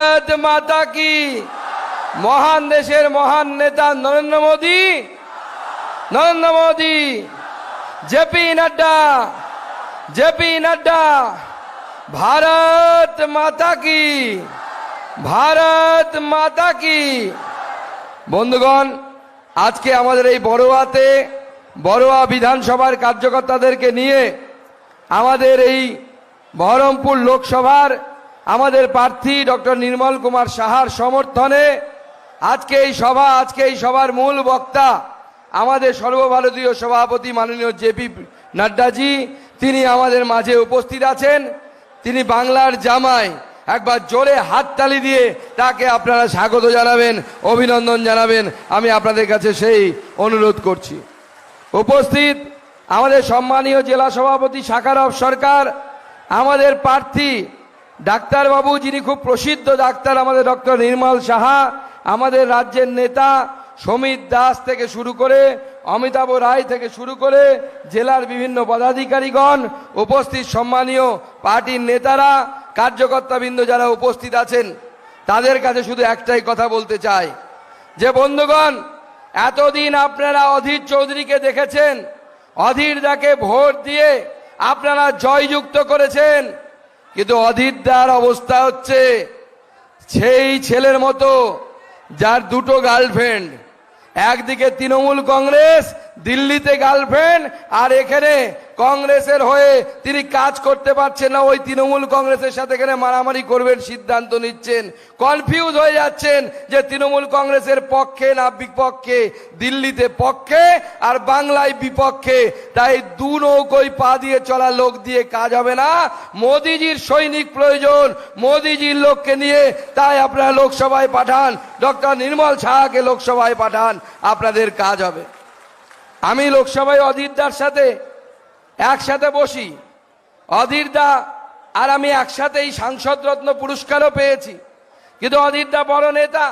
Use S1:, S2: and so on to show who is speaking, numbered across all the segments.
S1: भारत माता की। মহান দেশের মহান নেতা নরেন্দ্র মোদী, জেপি নাড্ডা, ভারত মাতা কি। বন্ধুগণ, আজকে আমাদের এই বড়োয়া বিধানসভার কার্যকর্তাদেরকে নিয়ে আমাদের এই বহরমপুর লোকসভার আমাদের প্রার্থী ডক্টর নির্মল কুমার সাহার সমর্থনে আজকে এই সভার মূল বক্তা আমাদের সর্বভারতীয় সভাপতি মাননীয় জেপি নাড্ডাজি, তিনি আমাদের মাঝে উপস্থিত আছেন। তিনি বাংলার জামাই, একবার জোরে হাততালি দিয়ে তাকে আপনারা স্বাগত জানাবেন, অভিনন্দন জানাবেন। আমি আপনাদের কাছে সেই অনুরোধ করছি। উপস্থিত আমাদের সম্মানীয় জেলা সভাপতি শাখারফ সরকার, আমাদের প্রার্থী ডাক্তারবাবু, যিনি খুব প্রসিদ্ধ ডাক্তার, আমাদের ডক্টর নির্মল সাহা, আমাদের রাজ্যের নেতা সমিত দাস থেকে শুরু করে অমিতাভ রায় থেকে শুরু করে জেলার বিভিন্ন পদাধিকারীগণ, উপস্থিত সম্মানীয় পার্টির নেতারা, কার্যকর্তাবৃন্দ যারা উপস্থিত আছেন, তাদের কাছে শুধু একটাই কথা বলতে চাই যে বন্ধুগণ, এতদিন আপনারা অধীর চৌধুরীকে দেখেছেন, অধীর দাকে ভোট দিয়ে আপনারা জয়যুক্ত করেছেন, কিন্তু অধীর দার অবস্থা হচ্ছে সেই ছেলের মতো যার দুটো গার্লফ্রেন্ড, একদিকে তৃণমূল কংগ্রেস, দিল্লিতে গার্লফ্রেন্ড, আর এখানে কংগ্রেসের হয়ে তিনি কাজ করতে পারছেন না, ওই তৃণমূল কংগ্রেসের সাথে এখানে মারামারি করবেন সিদ্ধান্ত নিচ্ছেন, কনফিউজ হয়ে যাচ্ছেন যে তৃণমূল কংগ্রেসের পক্ষে না বিপক্ষে, দিল্লিতে পক্ষে আর বাংলায় বিপক্ষে। তাই দু নৌকোয় পা দিয়ে চলা লোক দিয়ে কাজ হবে না, মোদিজির সৈনিক প্রয়োজন, মোদিজির লোককে নিয়ে। তাই আপনারা লোকসভায় পাঠান, ডক্টর নির্মল সাহাকে লোকসভায় পাঠান, আপনাদের কাজ হবে। আমি লোকসভায় অধীরদার সাথে একসাথে বসি, অধীরদা আর আমি একসাথেই সাংসদ রত্ন পুরস্কারও পেয়েছি, কিন্তু অধীরদা বড় নেতা,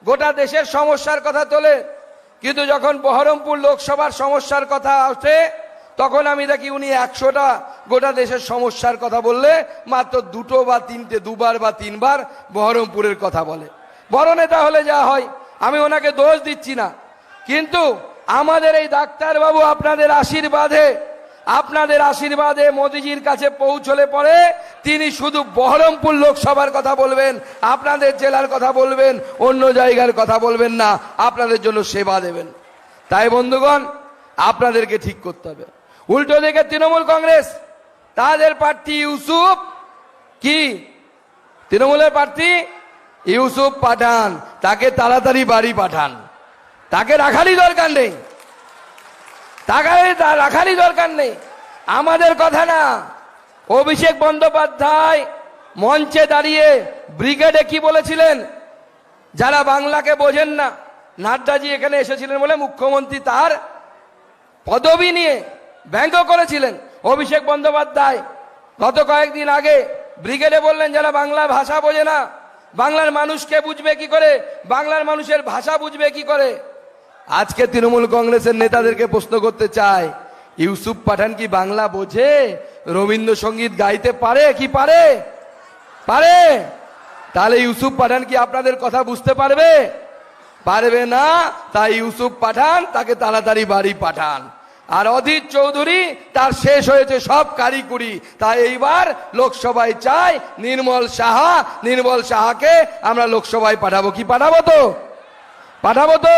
S1: গোটা দেশের সমস্যার কথা তোলে, কিন্তু যখন বহরমপুর লোকসভার সমস্যার কথা আসে তখন আমি দেখি উনি 100টা গোটা দেশের সমস্যার কথা বললে মাত্র দুটো বা তিনটে, দুবার বা তিনবার বহরমপুরের কথা বলে। বড় নেতা হলে যা হয়, আমি ওনাকে দোষ দিচ্ছি না, কিন্তু আমাদের এই ডাক্তারবাবু আপনাদের আশীর্বাদে মোদিজির কাছে পৌঁছলে পরে তিনি শুধু বহরমপুর লোকসভার কথা বলবেন, আপনাদের জেলার কথা বলবেন, অন্য জায়গার কথা বলবেন না, আপনাদের জন্য সেবা দেবেন। তাই বন্ধুগণ, আপনাদেরকে ঠিক করতে হবে। উল্টো দিকে তৃণমূল কংগ্রেস, তাদের প্রার্থী ইউসুফ, কি তৃণমূলের প্রার্থী ইউসুফ পাঠান, তাকে তাড়াতাড়ি বাড়ি পাঠান, তাকে রাখারই দরকার নেই, রাখারই দরকার নেই। আমাদের কথা না, অভিষেক বন্দ্যোপাধ্যায় মঞ্চে দাঁড়িয়ে ব্রিগেডে কি বলেছিলেন, যারা বাংলাকে বোঝেন না, নাড্ডাজি এখানে এসেছিলেন বলে মুখ্যমন্ত্রী তার পদবি নিয়ে ব্যঙ্গ করেছিলেন। অভিষেক বন্দ্যোপাধ্যায় গত কয়েকদিন আগে ব্রিগেডে বললেন, যারা বাংলা ভাষা বোঝে না, বাংলার মানুষকে বুঝবে কি করে, বাংলার মানুষের ভাষা বুঝবে কি করে। আজকে তৃণমূল কংগ্রেসের নেতাদেরকে প্রশ্ন করতে চায়, ইউসুফ পাঠান কি বাংলা বোঝে, রবীন্দ্রসঙ্গীত গাইতে পারে কি পারে? তাহলে ইউসুফ পাঠান কি আপনাদের কথা বুঝতে পারবে না। তাই ইউসুফ পাঠান, তাকে তাড়াতাড়ি বাড়ি পাঠান। আর অধীর চৌধুরী, তার শেষ হয়েছে সব কারিকুরি। তাই এইবার লোকসভায় চাই নির্মল সাহাকে আমরা লোকসভায় পাঠাবো। কি পাঠাবো তো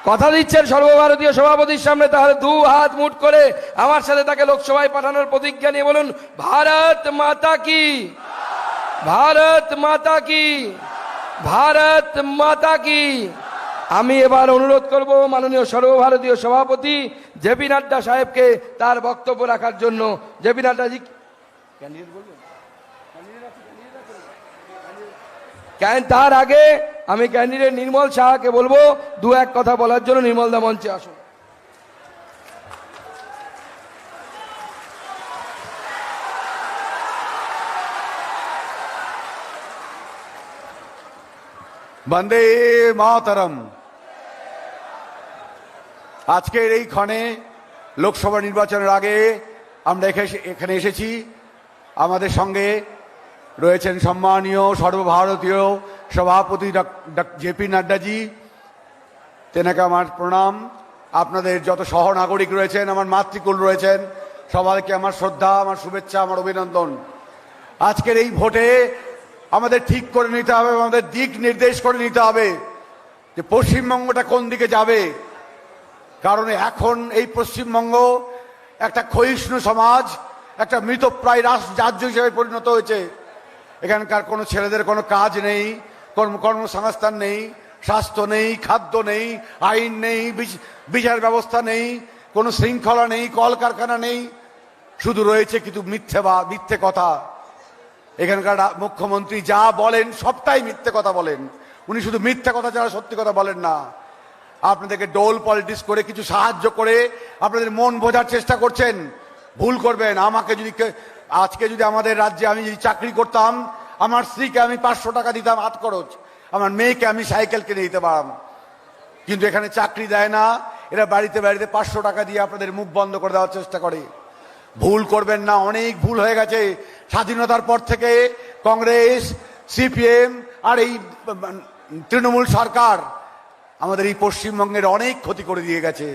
S1: কথা দিচ্ছেন সর্বভারতীয় সভাপতির সামনে, তাহলে দু হাত মুঠ করে আমার সাথে তাকে লোকসভায় পাঠানোর প্রতিজ্ঞা নিয়ে বলুন, ভারত মাতা কি, ভারত মাতা কি, ভারত মাতা কি। আমি এবার অনুরোধ করব মাননীয় সর্বভারতীয় সভাপতি জেপি নাড্ডা সাহেবকে তার বক্তব্য রাখার জন্য। জেপি নাড্ডাজি, তার আগে আমি ক্যান্ডিডেট নির্মল সাহাকে বলবো দু এক কথা বলার জন্য। নির্মল দা মঞ্চে আসুন।
S2: বন্দে মাতরম। আজকের এই ক্ষণে লোকসভা নির্বাচনের আগে আমরা এখানে এসেছি। আমাদের সঙ্গে রয়েছেন সম্মানীয় সর্বভারতীয় সভাপতি জেপি নাড্ডাজি, তেনাকে আমার প্রণাম। আপনাদের যত সহনাগরিক রয়েছেন, আমার মাতৃকুল রয়েছেন, সবাইকে আমার শ্রদ্ধা, আমার শুভেচ্ছা, আমার অভিনন্দন। আজকের এই ভোটে আমাদের ঠিক করে নিতে হবে, আমাদের দিক নির্দেশ করে নিতে হবে যে পশ্চিমবঙ্গটা কোন দিকে যাবে। কারণ এখন এই পশ্চিমবঙ্গ একটা ক্ষয়িষ্ণু সমাজ, একটা মৃতপ্রায় রাজ্য হিসেবে পরিণত হয়েছে। এখানকার কোনো ছেলেদের কোনো কাজ নেই, কর্মসংস্থান নেই, স্বাস্থ্য নেই, খাদ্য নেই, আইন নেই, বিচার ব্যবস্থা নেই, কোনো শৃঙ্খলা নেই, কলকারখানা নেই, শুধু রয়েছে কিন্তু মিথ্যে কথা। এখানকার মুখ্যমন্ত্রী যা বলেন সবটাই মিথ্যে কথা বলেন। উনি শুধু মিথ্যে কথা ছাড়া সত্যি কথা বলেন না। আপনাদেরকে ডোল পলিটিক্স করে কিছু সাহায্য করে আপনাদের মন বোঝার চেষ্টা করছেন। ভুল করবেন। আমাকে যদি আজকে যদি আমাদের রাজ্যে আমি যদি চাকরি করতাম, আমার স্ত্রীকে আমি 500 টাকা দিতাম হাত খরচ, আমার মেয়েকে আমি সাইকেল কিনে দিতে পারতাম। কিন্তু এখানে চাকরি দেয় না, এরা বাড়িতে বাড়িতে 500 টাকা দিয়ে আপনাদের মুখ বন্ধ করে দেওয়ার চেষ্টা করে। ভুল করবেন না, অনেক ভুল হয়ে গেছে। স্বাধীনতার পর থেকে কংগ্রেস, সিপিএম আর এই তৃণমূল সরকার আমাদের এই পশ্চিমবঙ্গের অনেক ক্ষতি করে দিয়ে গেছে।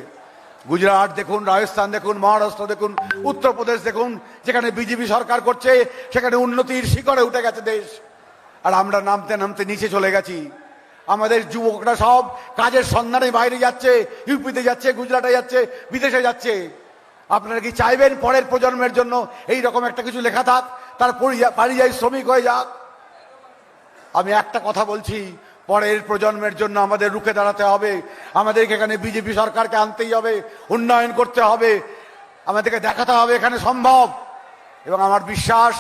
S2: গুজরাট দেখুন, রাজস্থান দেখুন, মহারাষ্ট্র দেখুন, উত্তরপ্রদেশ দেখুন, যেখানে বিজেপি সরকার করছে সেখানে উন্নতির শিখরে উঠে গেছে দেশ। আর আমরা নামতে নামতে নিচে চলে গেছি। আমাদের যুবকরা সব কাজের সন্ধানে বাইরে যাচ্ছে, ইউপিতে যাচ্ছে, গুজরাটে যাচ্ছে, বিদেশে যাচ্ছে। আপনারা কি চাইবেন পরের প্রজন্মের জন্য এই রকম একটা কিছু লেখা থাক, তার পরিযায়ী শ্রমিক হয়ে যাক? আমি একটা কথা বলছি, পরের প্রজন্মের জন্য আমাদের রুখে দাঁড়াতে হবে। আমাদেরকে এখানে বিজেপি সরকারকে আনতেই হবে, উন্নয়ন করতে হবে, আমাদেরকে দেখাতে হবে এখানে সম্ভব। এবং আমার বিশ্বাস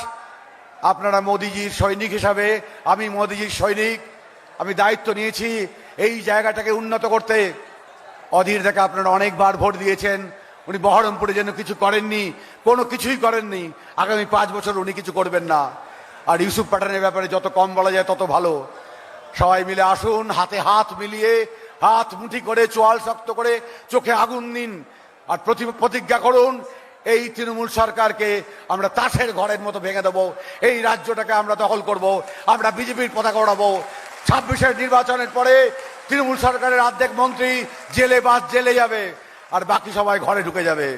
S2: আপনারা মোদিজির সৈনিক হিসাবে, আমি মোদিজির সৈনিক, আমি দায়িত্ব নিয়েছি এই জায়গাটাকে উন্নত করতে। অধীর থেকে আপনারা অনেকবার ভোট দিয়েছেন, উনি বহরমপুরে যেন কিছু করেননি, কোনো কিছুই করেননি। আগামী 5 বছর উনি কিছু করবেন না। আর ইউসুফ পাঠানের ব্যাপারে যত কম বলা যায় তত ভালো। সবাই মিলে আসুন, হাতে হাত মিলিয়ে, হাত মুঠি করে, চোয়াল শক্ত করে, চোখে আগুন দিন আর প্রতিজ্ঞা করুন, এই তৃণমূল সরকারকে আমরা তাসের ঘরের মতো ভেঙে দেবো, এই রাজ্যটাকে আমরা দখল করব, আমরা বিজেপির পতাকা ওড়াবো। 26-এর নির্বাচনের পরে তৃণমূল সরকারের অর্ধেক মন্ত্রী জেলে যাবে আর বাকি সবাই ঘরে ঢুকে যাবে।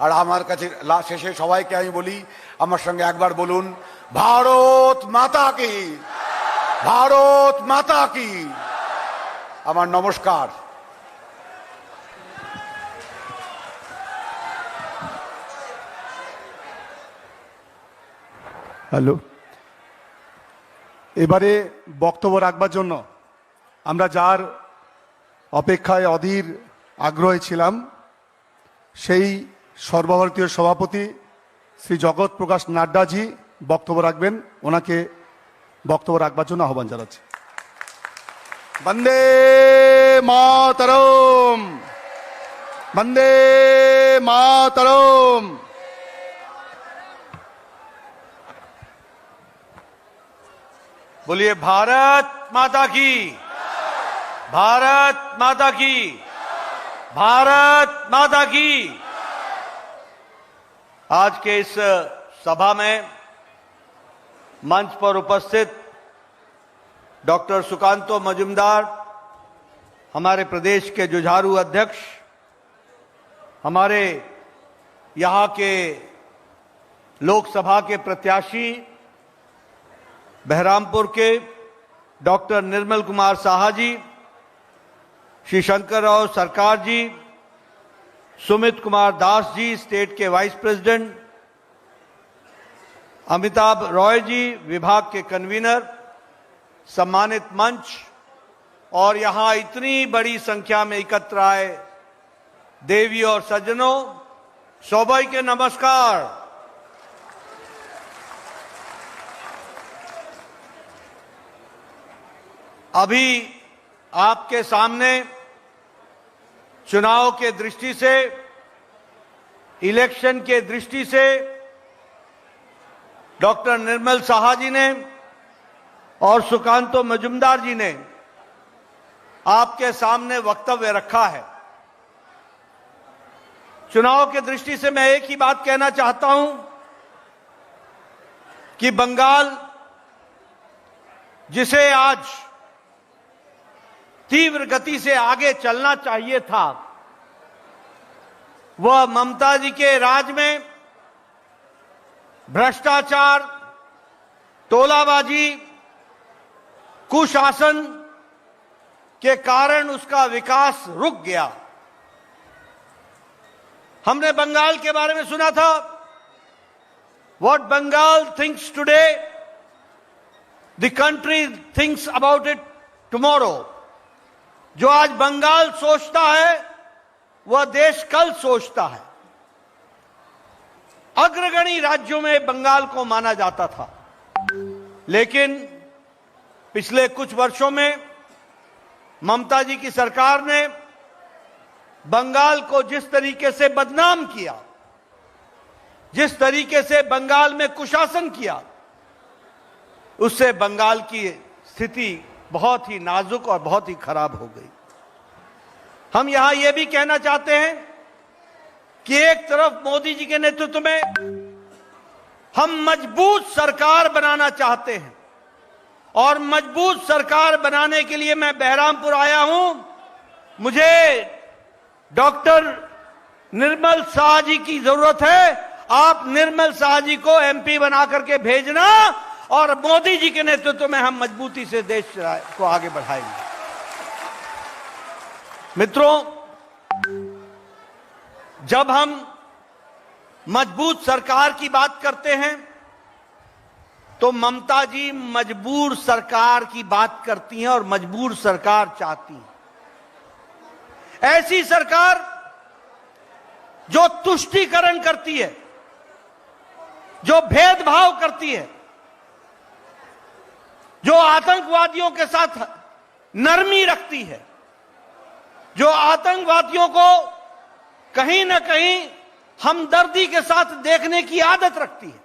S2: আর আমার কাছে শেষে সবাইকে আমি বলি, আমার সঙ্গে একবার বলুন, ভারত মাতা কি, ভারত মাতা কি। আমার নমস্কার।
S3: হ্যালো, এবারে বক্তব্য রাখবার জন্য আমরা যার অপেক্ষায় অধীর আগ্রহী ছিলাম, সেই সর্বভারতীয় সভাপতি শ্রী জগৎ প্রকাশ নাড্ডাজি বক্তব্য রাখবেন। ওনাকে বক্তব্য রাখবার জন্য আহ্বান জানাচ্ছি। বন্দে মাতরম, বন্দে মাতরম।
S4: बोलिए भारत माता की, भारत माता की, भारत माता की। आज के इस सभा में मंच पर उपस्थित डॉक्टर सुकांतो मजुमदार, हमारे प्रदेश के जुझारू अध्यक्ष, हमारे यहाँ के लोकसभा के प्रत्याशी बहरामपुर के डॉक्टर निर्मल कुमार साहा जी, श्री शंकर राव सरकार जी, सुमित कुमार दास जी स्टेट के वाइस प्रेसिडेंट, अमिताभ रॉय जी विभाग के कन्वीनर, सम्मानित मंच और यहां इतनी बड़ी संख्या में एकत्र आए देवी और सज्जनों, सभी के नमस्कार। अभी आपके सामने चुनाव के दृष्टि से, इलेक्शन के दृष्टि से डॉक्टर निर्मल साहा जी ने और सुकांतो मजुमदार जी ने आपके सामने वक्तव्य रखा है। चुनाव के दृष्टि से मैं एक ही बात कहना चाहता हूं कि बंगाल जिसे आज तीव्र गति से आगे चलना चाहिए था, वह ममता जी के राज में भ्रष्टाचार, तोलाबाजी, कुशासन के कारण उसका विकास रुक गया। हमने बंगाल के बारे में सुना था, what Bengal thinks today the country thinks about it tomorrow. जो आज बंगाल सोचता है वह देश कल सोचता है। अग्रगणी राज्यों में बंगाल को माना जाता था, लेकिन पिछले कुछ वर्षों में ममता जी की सरकार ने बंगाल को जिस तरीके से बदनाम किया, जिस तरीके से बंगाल में कुशासन किया, उससे बंगाल की स्थिति बहुत ही नाजुक और बहुत ही खराब हो गई। हम यहां यह भी कहना चाहते हैं कि एक तरफ मोदी जी के नेतृत्व में हम मजबूत सरकार बनाना चाहते हैं, और मजबूत सरकार बनाने के लिए मैं बहरामपुर आया हूं। मुझे डॉक्टर निर्मल शाह जी की जरूरत है। आप निर्मल शाह जी को एमपी बना करके भेजना, और मोदी जी के नेतृत्व में हम मजबूती से देश को आगे बढ़ाएंगे। मित्रों, जब हम मजबूत सरकार की बात करते हैं तो ममता जी मजबूर सरकार की बात करती हैं और मजबूर सरकार चाहती हैं। ऐसी सरकार जो तुष्टीकरण करती है, जो भेदभाव करती है, जो आतंकवादियों के साथ नरमी रखती है, जो आतंकवादियों को कहीं ना कहीं हमदर्दी के साथ देखने की आदत रखती है,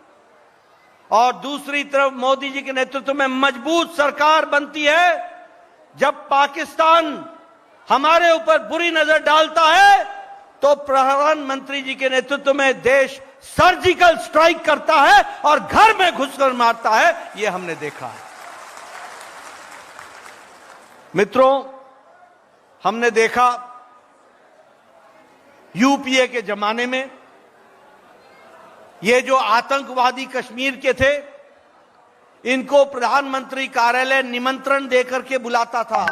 S4: और दूसरी तरफ मोदी जी के नेतृत्व में मजबूत सरकार बनती है जब पाकिस्तान हमारे ऊपर बुरी नजर डालता है तो प्रधानमंत्री जी के नेतृत्व में देश सर्जिकल स्ट्राइक करता है और घर में घुसकर मारता है। यह हमने देखा है। मित्रों, हमने देखा यूपीए के जमाने में ये जो आतंकवादी कश्मीर के थे, इनको प्रधानमंत्री कार्यालय निमंत्रण देकर के बुलाता था।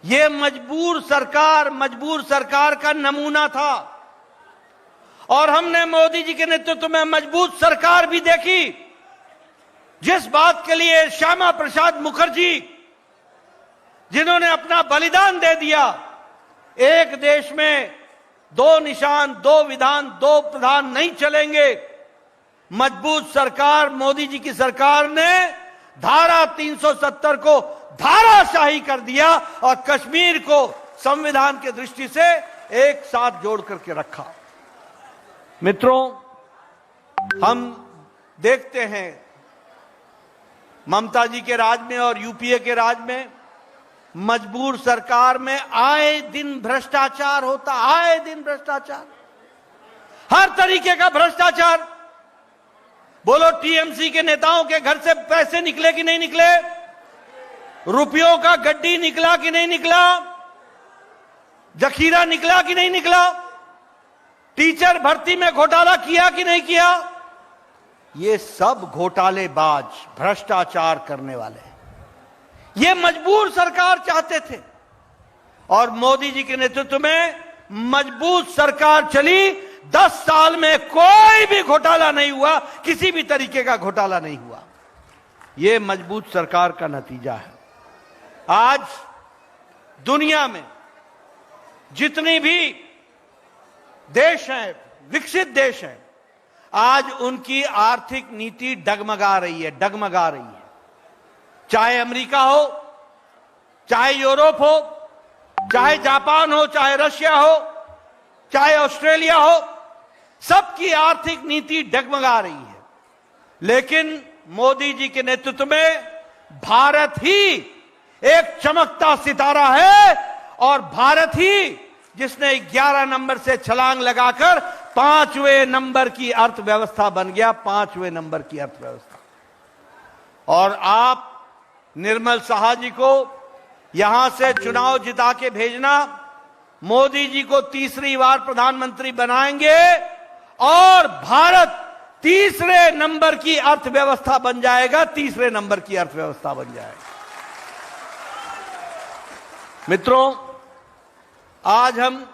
S4: ये मजबूर सरकार का नमूना था, और हमने मोदी जी के नेतृत्व में मजबूत सरकार भी देखी, जिस बात के लिए श्यामा प्रसाद मुखर्जी, जिन्होंने अपना बलिदान दे दिया, एक देश में दो निशान, दो विधान, दो प्रधान नहीं चलेंगे। मजबूत सरकार मोदी जी की सरकार ने धारा 370 को धाराशाही कर दिया और कश्मीर को संविधान की दृष्टि से एक साथ जोड़ करके रखा। मित्रों, हम देखते हैं ममता जी के राज में और यूपीए के राज में मजबूर सरकार में आए दिन भ्रष्टाचार होता, आए दिन भ्रष्टाचार, हर तरीके का भ्रष्टाचार। बोलो, टीएमसी के नेताओं के घर से पैसे निकले कि नहीं निकले? रुपयों का गड्डी निकला कि नहीं निकला? जखीरा निकला कि नहीं निकला? टीचर भर्ती में घोटाला किया कि नहीं किया? ये सब घोटालेबाज, भ्रष्टाचार करने वाले, ये मजबूर सरकार चाहते थे, और मोदी जी के नेतृत्व में मजबूत सरकार चली। 10 साल में कोई भी घोटाला नहीं हुआ, किसी भी तरीके का घोटाला नहीं हुआ। यह मजबूत सरकार का नतीजा है। आज दुनिया में जितनी भी देश हैं, विकसित देश हैं, आज उनकी आर्थिक नीति डगमगा रही है, डगमगा रही है। चाहे अमेरिका हो, चाहे यूरोप हो, चाहे जापान हो, चाहे रशिया हो, चाहे ऑस्ट्रेलिया हो, सबकी आर्थिक नीति डगमगा रही है। लेकिन मोदी जी के नेतृत्व में भारत ही एक चमकता सितारा है, और भारत ही जिसने 11 नंबर से छलांग लगाकर 5वें नंबर की अर्थव्यवस्था बन गया, 5वें नंबर की अर्थव्यवस्था। और आप निर्मल साहा जी को यहां से चुनाव जिता के भेजना, मोदी जी को तीसरी बार प्रधानमंत्री बनाएंगे और भारत तीसरे नंबर की अर्थव्यवस्था बन जाएगा, तीसरे नंबर की अर्थव्यवस्था बन जाएगा। मित्रों, आज हम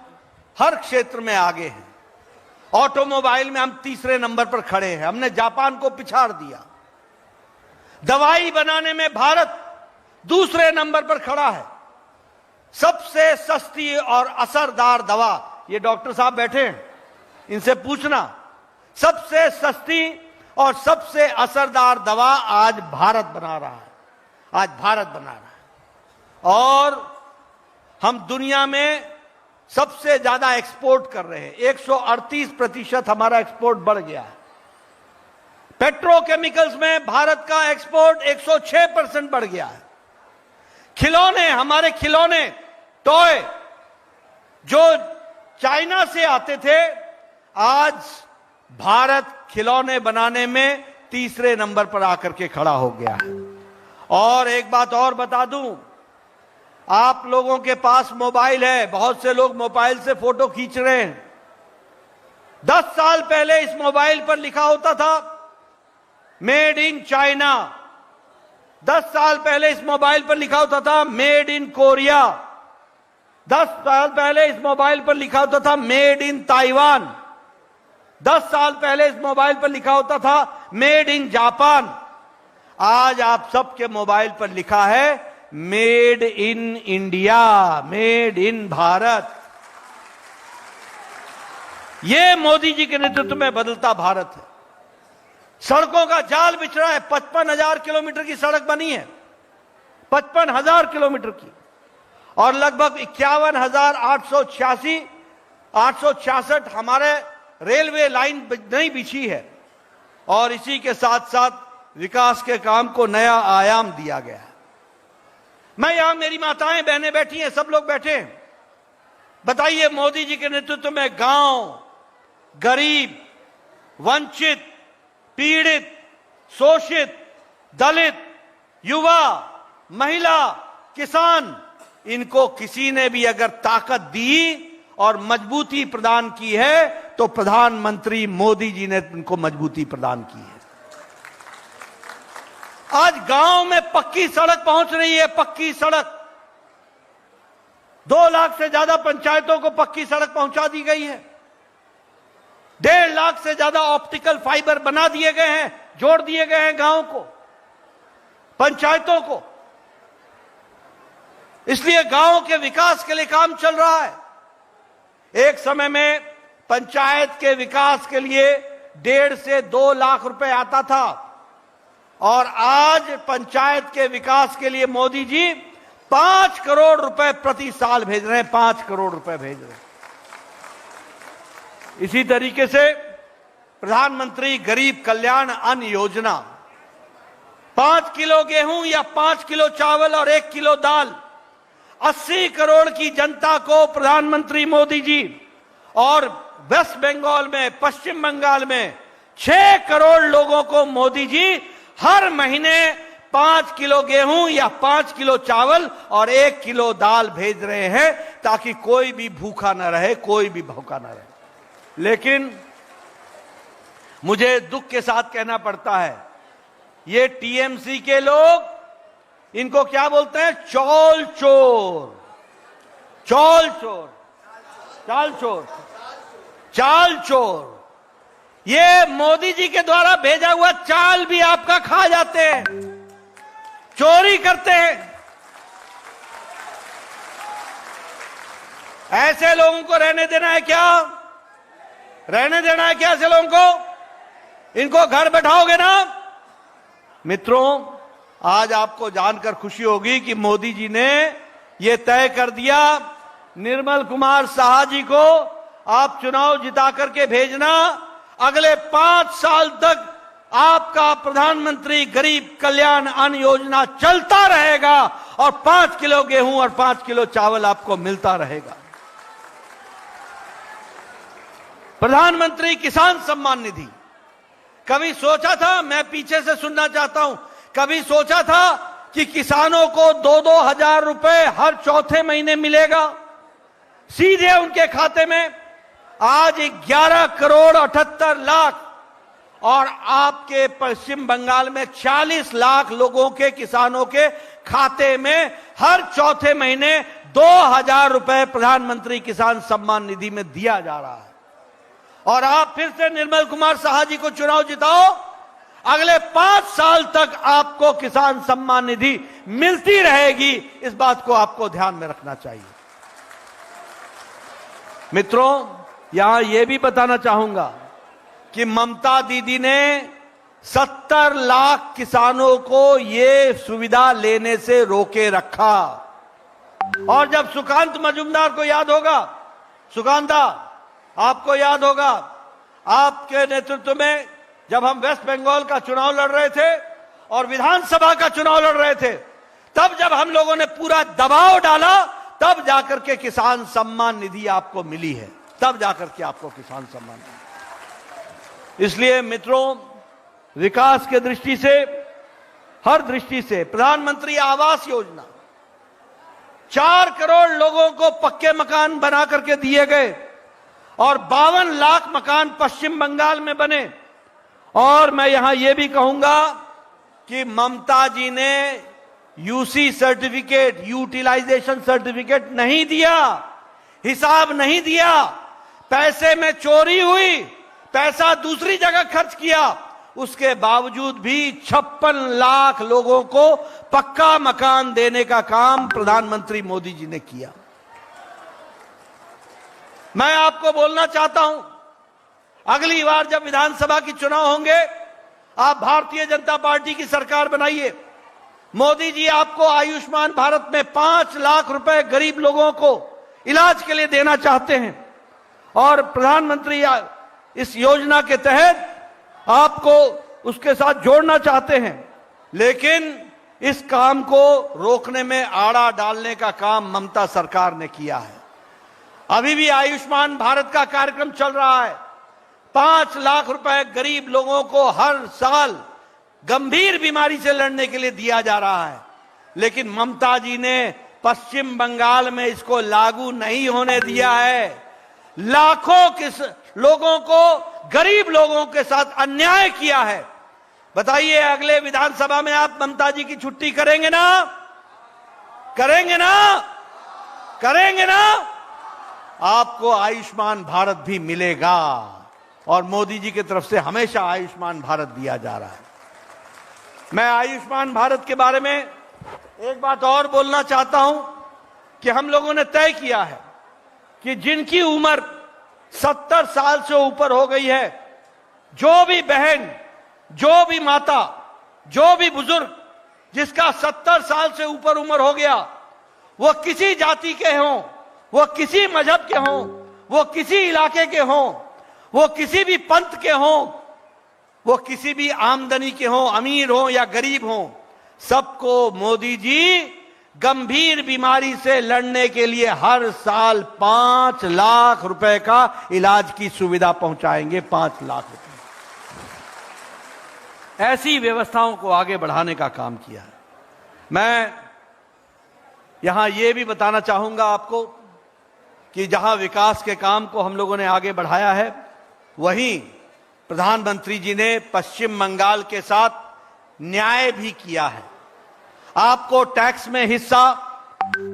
S4: हर क्षेत्र में आगे हैं। ऑटोमोबाइल में हम तीसरे नंबर पर खड़े हैं, हमने जापान को पिछाड़ दिया। दवाई बनाने में भारत दूसरे नंबर पर खड़ा है। सबसे सस्ती और असरदार दवा, ये डॉक्टर साहब बैठे हैं, इनसे पूछना, सबसे सस्ती और सबसे असरदार दवा आज भारत बना रहा है, आज भारत बना रहा है। और हम दुनिया में सबसे ज्यादा एक्सपोर्ट कर रहे हैं, 138% हमारा एक्सपोर्ट बढ़ गया है। पेट्रोकेमिकल्स में भारत का एक्सपोर्ट 106% बढ़ गया है। खिलौने, हमारे खिलौने, टॉय जो चाइना से आते थे, आज भारत खिलौने बनाने में तीसरे नंबर पर आकर के खड़ा हो गया है। और एक बात और बता दूं, आप लोगों के पास मोबाइल है, बहुत से लोग मोबाइल से फोटो खींच रहे हैं। 10 साल पहले इस मोबाइल पर लिखा होता था मेड इन चाइना, 10 साल पहले इस मोबाइल पर लिखा होता था मेड इन कोरिया, 10 साल पहले इस मोबाइल पर लिखा होता था मेड इन ताइवान, 10 साल पहले इस मोबाइल पर लिखा होता था मेड इन जापान। आज आप सबके मोबाइल पर लिखा है made in India, made in Bharat. यह मोदी जी के नेतृत्व में बदलता भारत है। सड़कों का जाल बिछ रहा है, 55,000 किलोमीटर की सड़क बनी है, 55,000 किलोमीटर की, और लगभग 51,866 हमारे रेलवे लाइन नहीं बिछी है। और इसी के साथ साथ विकास के काम को नया आयाम दिया गया है। मैं यहां, मेरी माताएं बहनें बैठी हैं, सब लोग बैठे हैं। बताइए, मोदी जी के नेतृत्व में गांव, गरीब, वंचित, पीड़ित, शोषित, दलित, युवा, महिला, किसान, इनको किसी ने भी अगर ताकत दी और मजबूती प्रदान की है तो प्रधानमंत्री मोदी जी ने इनको मजबूती प्रदान की है। आज गांव में पक्की सड़क पहुंच रही है, पक्की सड़क। 2 लाख से ज्यादा पंचायतों को पक्की सड़क पहुंचा दी गई है। 1.5 लाख से ज्यादा ऑप्टिकल फाइबर बना दिए गए हैं, जोड़ दिए गए हैं गांव को, पंचायतों को। इसलिए गांव के विकास के लिए काम चल रहा है। एक समय में पंचायत के विकास के लिए 1.5 से 2 लाख रुपए आता था, और आज पंचायत के विकास के लिए मोदी जी 5 करोड़ रुपए प्रति साल भेज रहे हैं, 5 करोड़ रुपए भेज रहे हैं। इसी तरीके से प्रधानमंत्री गरीब कल्याण अन्न योजना, 5 किलो गेहूं या 5 किलो चावल और 1 किलो दाल, 80 करोड़ की जनता को प्रधानमंत्री मोदी जी, और वेस्ट बंगाल में, पश्चिम बंगाल में 6 करोड़ लोगों को मोदी जी हर महीने 5 किलो गेहूं या 5 किलो चावल और 1 किलो दाल भेज रहे हैं, ताकि कोई भी भूखा न रहे, कोई भी भूखा न रहे। लेकिन मुझे दुख के साथ कहना पड़ता है, ये टीएमसी के लोग, इनको क्या बोलते हैं? चौल चोर, चौल चोर, चाल चोर, चाल चोर। ये मोदी जी के द्वारा भेजा हुआ चाल भी आपका खा जाते हैं, चोरी करते हैं। ऐसे लोगों को रहने देना है क्या? रहने देना है क्या ऐसे लोगों को? इनको घर बैठाओगे ना? मित्रों, आज आपको जानकर खुशी होगी कि मोदी जी ने यह तय कर दिया, निर्मल कुमार साहा जी को आप चुनाव जिता करके भेजना। अगले 5 साल तक आपका प्रधानमंत्री गरीब कल्याण अन्न योजना चलता रहेगा और 5 किलो गेहूं और 5 किलो चावल आपको मिलता रहेगा। प्रधानमंत्री किसान सम्मान निधि, कभी सोचा था, मैं पीछे से सुनना चाहता हूं, कभी सोचा था कि किसानों को 2-2 हजार रुपए हर चौथे महीने मिलेगा सीधे उनके खाते में। आज 11 करोड़ 78 लाख और आपके पश्चिम बंगाल में 40 लाख लोगों के किसानों के खाते में हर चौथे महीने 2,000 रुपए प्रधानमंत्री किसान सम्मान निधि में दिया जा रहा है। और आप फिर से निर्मल कुमार साहा जी को चुनाव जिताओ, अगले 5 साल तक आपको किसान सम्मान निधि मिलती रहेगी। इस बात को आपको ध्यान में रखना चाहिए। मित्रों, यहां यह भी बताना चाहूंगा कि ममता दीदी ने 70 लाख किसानों को यह सुविधा लेने से रोके रखा। और जब सुकांत मजूमदार को याद होगा, सुकांता आपको याद होगा, आपके नेतृत्व में जब हम वेस्ट बंगाल का चुनाव लड़ रहे थे और विधानसभा का चुनाव लड़ रहे थे, तब जब हम लोगों ने पूरा दबाव डाला, तब जाकर के किसान सम्मान निधि आपको मिली है, तब जाकर के आपको किसान सम्मान निधि। इसलिए मित्रों, विकास के दृष्टि से, हर दृष्टि से प्रधानमंत्री आवास योजना 4 करोड़ लोगों को पक्के मकान बना करके दिए गए और 52 लाख मकान पश्चिम बंगाल में बने। और मैं यहां यह भी कहूंगा कि ममता जी ने यूसी सर्टिफिकेट, यूटिलाइजेशन सर्टिफिकेट नहीं दिया, हिसाब नहीं दिया, पैसे में चोरी हुई, पैसा दूसरी जगह खर्च किया। उसके बावजूद भी 56 लाख लोगों को पक्का मकान देने का काम प्रधानमंत्री मोदी जी ने किया। मैं आपको बोलना चाहता हूं, अगली बार जब विधानसभा की चुनाव होंगे, आप भारतीय जनता पार्टी की सरकार बनाइए। मोदी जी आपको आयुष्मान भारत में 5 लाख रुपए गरीब लोगों को इलाज के लिए देना चाहते हैं और प्रधानमंत्री इस योजना के तहत आपको उसके साथ जोड़ना चाहते हैं। लेकिन इस काम को रोकने में आड़ा डालने का काम ममता सरकार ने किया है। अभी भी आयुष्मान भारत का कार्यक्रम चल रहा है। 5 लाख रुपए गरीब लोगों को हर साल गंभीर बीमारी से लड़ने के लिए दिया जा रहा है। लेकिन ममता जी ने पश्चिम बंगाल में इसको लागू नहीं होने दिया है। लाखों लोगों को, गरीब लोगों के साथ अन्याय किया है। बताइए, अगले विधानसभा में आप ममता जी की छुट्टी करेंगे ना? करेंगे ना? करेंगे ना? आपको आयुष्मान भारत भी मिलेगा और मोदी जी की तरफ से हमेशा आयुष्मान भारत दिया जा रहा है। मैं आयुष्मान भारत के बारे में एक बात और बोलना चाहता हूं कि हम लोगों ने तय किया है कि जिनकी उम्र 70 साल से ऊपर हो गई है, जो भी बहन, जो भी माता, जो भी बुजुर्ग जिसका 70 साल से ऊपर उम्र हो गया, वो किसी जाति के हों, वो किसी मजहब के हों, वो किसी इलाके के हों, वो किसी भी पंथ के हों, वो किसी भी आमदनी के हों, अमीर हों या गरीब हों, सबको मोदी जी गंभीर बीमारी से लड़ने के लिए हर साल 5 लाख रुपए का इलाज की सुविधा पहुंचाएंगे। 5 लाख रुपए। ऐसी व्यवस्थाओं को आगे बढ़ाने का काम किया है। मैं यहां यह भी बताना चाहूंगा आपको कि जहां विकास के काम को हम लोगों ने आगे बढ़ाया है, वहीं प्रधानमंत्री जी ने पश्चिम बंगाल के साथ न्याय भी किया है। आपको टैक्स में हिस्सा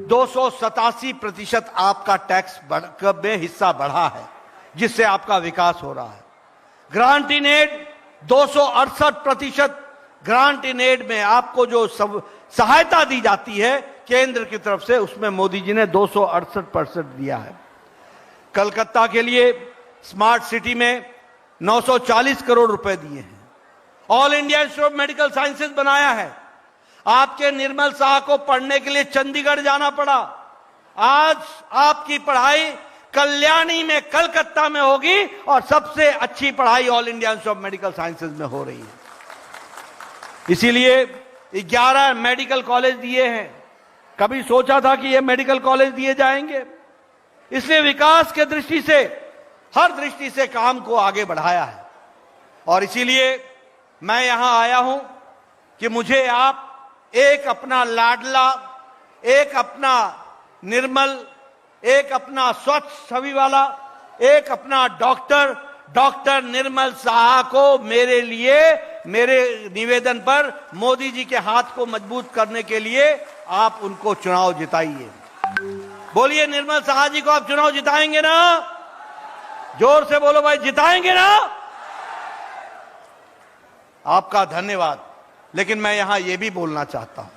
S4: 287% आपका टैक्स में हिस्सा बढ़ा है, जिससे आपका विकास हो रहा है। Grant in aid 268% grant in aid में आपको जो सहायता दी जाती है केंद्र की तरफ से, उसमें मोदी जी ने 268% दिया है। कलकत्ता के लिए स्मार्ट सिटी में 940 करोड़ रुपए दिए हैं। All India institute of medical sciences बनाया है। आपके निर्मल शाह को पढ़ने के लिए चंडीगढ़ जाना पड़ा। आज आपकी पढ़ाई कल्याणी में, कलकत्ता में होगी और सबसे अच्छी पढ़ाई all India institute of medical sciences में हो रही है। इसीलिए 11 मेडिकल कॉलेज दिए हैं। कभी सोचा था कि ये मेडिकल कॉलेज दिए जाएंगे? इसलिए विकास के दृष्टि से, हर दृष्टि से काम को आगे बढ़ाया है। और इसीलिए मैं यहां आया हूं कि मुझे आप एक अपना लाडला, एक अपना निर्मल, एक अपना स्वच्छ छवि वाला, एक अपना डॉक्टर निर्मल साहा को मेरे लिए, मेरे निवेदन पर मोदी जी के हाथ को मजबूत करने के लिए आप उनको चुनाव जिताइए। बोलिए, निर्मल साहा जी को आप चुनाव जिताएंगे ना? जोर से बोलो भाई, जिताएंगे ना? आपका धन्यवाद। लेकिन मैं यहां यह भी बोलना चाहता हूं,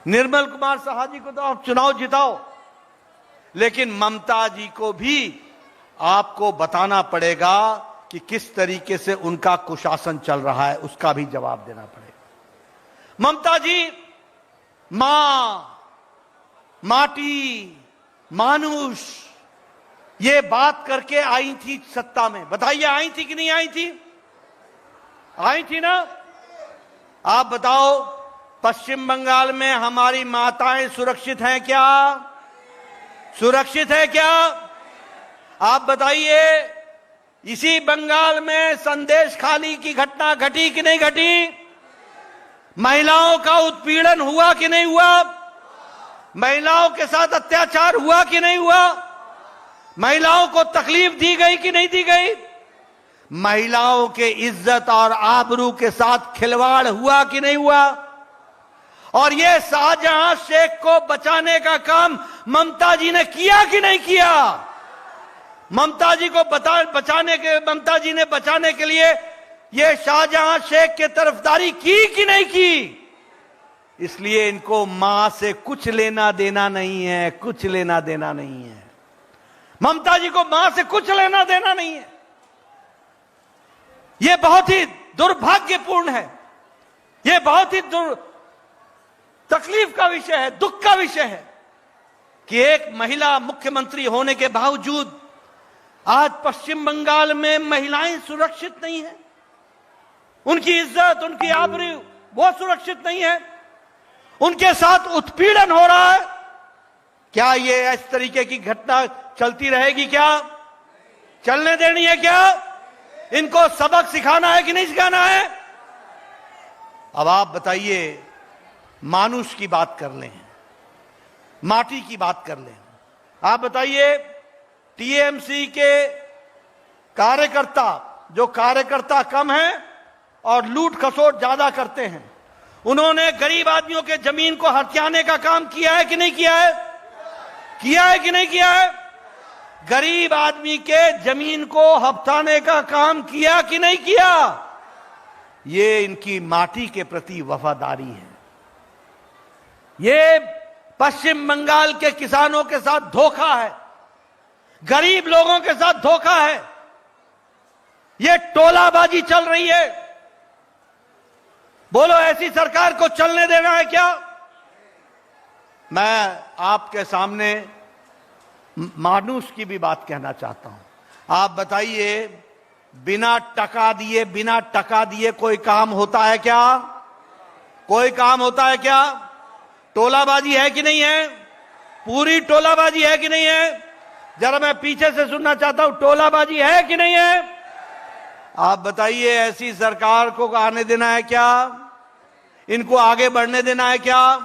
S4: निर्मल कुमार साहा जी को तो आप चुनाव जिताओ, लेकिन ममता जी को भी आपको बताना पड़ेगा कि किस तरीके से उनका कुशासन चल रहा है, उसका भी जवाब देना पड़ेगा। ममता जी मां, माटी, मानुष, ये बात करके आई थी सत्ता में। बताइए, आई थी कि नहीं आई थी? आई थी ना? आप बताओ, पश्चिम बंगाल में हमारी माताएं सुरक्षित हैं क्या? सुरक्षित है क्या? आप बताइए, इसी बंगाल में संदेश खाली की घटना घटी कि नहीं घटी? महिलाओं का उत्पीड़न हुआ कि नहीं हुआ? महिलाओं के साथ अत्याचार हुआ कि नहीं हुआ? महिलाओं को तकलीफ दी गई कि नहीं दी गई? महिलाओं के इज्जत और आबरू के साथ खिलवाड़ हुआ कि नहीं हुआ? और ये शाहजहां शेख को बचाने का काम ममता जी ने किया कि नहीं किया? ममता जी को ममता जी ने बचाने के लिए ये शाहजहां शेख की तरफदारी की कि नहीं की? इसलिए इनको मां से कुछ लेना देना नहीं है, कुछ लेना देना नहीं है। ममता जी को मां से कुछ लेना देना नहीं है। यह बहुत ही दुर्भाग्यपूर्ण है, यह बहुत ही तकलीफ का विषय है, दुख का विषय है कि एक महिला मुख्यमंत्री होने के बावजूद आज पश्चिम बंगाल में महिलाएं सुरक्षित नहीं है। उनकी इज्जत, उनकी आबरू वो सुरक्षित नहीं है। उनके साथ उत्पीड़न हो रहा है। क्या ये इस तरीके की घटना चलती रहेगी? क्या चलने देनी है? क्या इनको सबक सिखाना है कि नहीं सिखाना है? अब आप बताइए, मानुष की बात कर लें, माटी की बात कर लें। आप बताइए, टीएमसी के कार्यकर्ता, जो कार्यकर्ता कम हैं और लूट खसोट ज्यादा करते हैं, उन्होंने गरीब आदमियों के जमीन को हथियाने का काम किया है कि नहीं किया है? किया है कि नहीं किया है? गरीब आदमी के जमीन को हथियाने का काम किया कि नहीं किया? ये इनकी माटी के प्रति वफादारी है। ये पश्चिम बंगाल के किसानों के साथ धोखा है, गरीब लोगों के साथ धोखा है। ये टोलाबाजी चल रही है। बोलो, ऐसी सरकार को चलने देना है क्या? मैं आपके सामने मानुष की भी बात कहना चाहता हूं। आप बताइए, बिना टका दिए कोई काम होता है क्या? कोई काम होता है क्या? टोलाबाजी है कि नहीं है? पूरी टोलाबाजी है कि नहीं है? जरा मैं पीछे से सुनना चाहता हूं, टोलाबाजी है कि नहीं है? आप बताइए, ऐसी सरकार को आने देना है क्या? इनको आगे बढ़ने देना है क्या?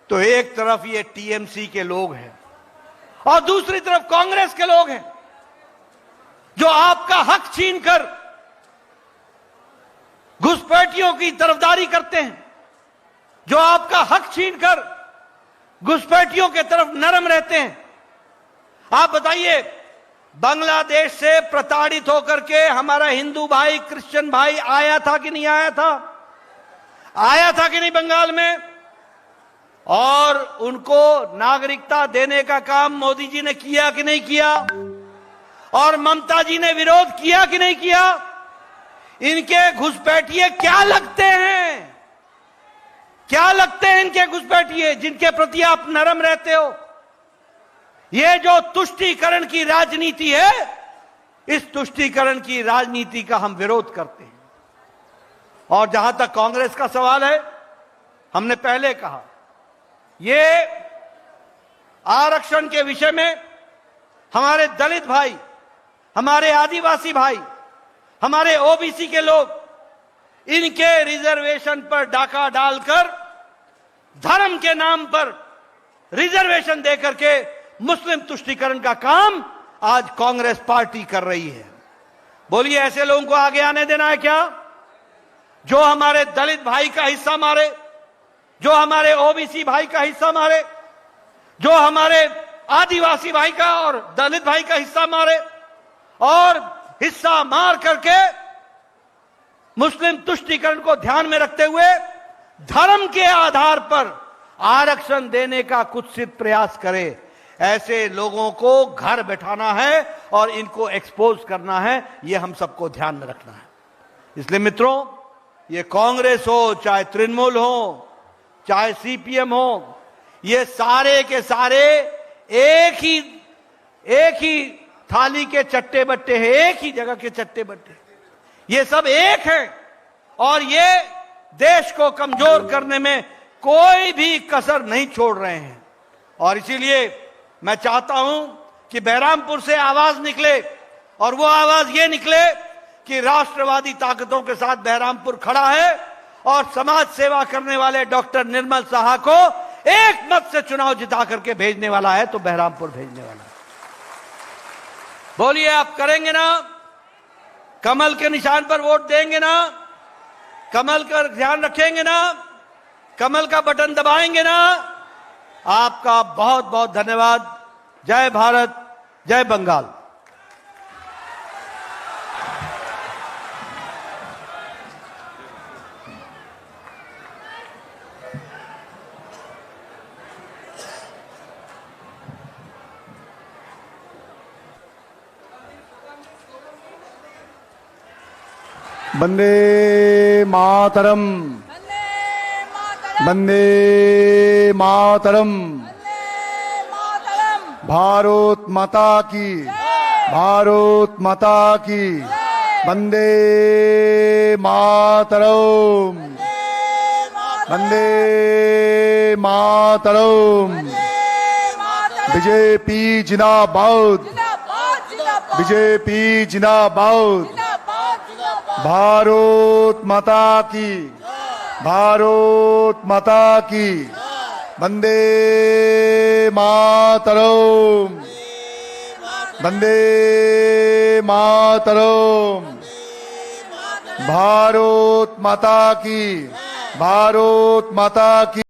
S4: तो एक तरफ ये टीएमसी के लोग हैं और दूसरी तरफ कांग्रेस के लोग हैं, जो आपका हक छीनकर घुसपैठियों की तरफदारी करते हैं, जो आपका हक छीनकर घुसपैठियों के तरफ नरम रहते हैं। आप बताइए, बांग्लादेश से प्रताड़ित होकर के हमारा हिंदू भाई, क्रिश्चियन भाई आया था कि नहीं आया था? आया था कि नहीं बंगाल में? और उनको नागरिकता देने का काम मोदी जी ने किया कि नहीं किया? और ममता जी ने विरोध किया कि नहीं किया? इनके घुसपैठिए क्या लगते हैं? क्या लगते हैं इनके घुसपैठिए, जिनके प्रति आप नरम रहते हो? ये जो तुष्टीकरण की राजनीति है, इस तुष्टीकरण की राजनीति का हम विरोध करते हैं। और जहां तक कांग्रेस का सवाल है, हमने पहले कहा, ये आरक्षण के विषय में हमारे दलित भाई, हमारे आदिवासी भाई, हमारे ओबीसी के लोग, इनके रिजर्वेशन पर डाका डालकर धर्म के नाम पर रिजर्वेशन देकर के मुस्लिम तुष्टीकरण का काम आज कांग्रेस पार्टी कर रही है। बोलिए, ऐसे लोगों को आगे आने देना है क्या? जो हमारे दलित भाई का हिस्सा मारे, जो हमारे ओबीसी भाई का हिस्सा मारे, जो हमारे आदिवासी भाई का और दलित भाई का हिस्सा मारे और हिस्सा मार करके मुस्लिम तुष्टीकरण को ध्यान में रखते हुए धर्म के आधार पर आरक्षण देने का कुत्सित प्रयास करे, ऐसे लोगों को घर बैठाना है और इनको एक्सपोज करना है। यह हम सबको ध्यान में रखना है। इसलिए मित्रों, ये कांग्रेस हो, चाहे तृणमूल हो, चाहे सीपीएम हो, ये सारे के सारे एक ही थाली के चट्टे बट्टे हैं, एक ही जगह के चट्टे बट्टे। ये सब एक हैं और ये देश को कमजोर करने में कोई भी कसर नहीं छोड़ रहे हैं। और इसीलिए मैं चाहता हूं कि बहरामपुर से आवाज निकले और वो आवाज ये निकले कि राष्ट्रवादी ताकतों के साथ बहरामपुर खड़ा है और समाज सेवा करने वाले डॉक्टर निर्मल साहा को एक मत से चुनाव जिता करके भेजने वाला है, तो बहरामपुर भेजने वाला है। बोलिए, आप करेंगे ना? कमल के निशान पर वोट देंगे ना? कमल का ध्यान रखेंगे ना? कमल का बटन दबाएंगे ना? आपका बहुत बहुत धन्यवाद। जय भारत, जय बंगाल।
S3: वंदे मातरम, वंदे मातरम, भारत माता की, भारत माता की, वंदे मातरम, वंदे मातरम। बीजेपी जिंदाबाद, बीजेपी जिंदाबाद। भारत माता की, भारत माता की, वंदे मातरम, वंदे मातरम। भारत माता की, भारत माता की।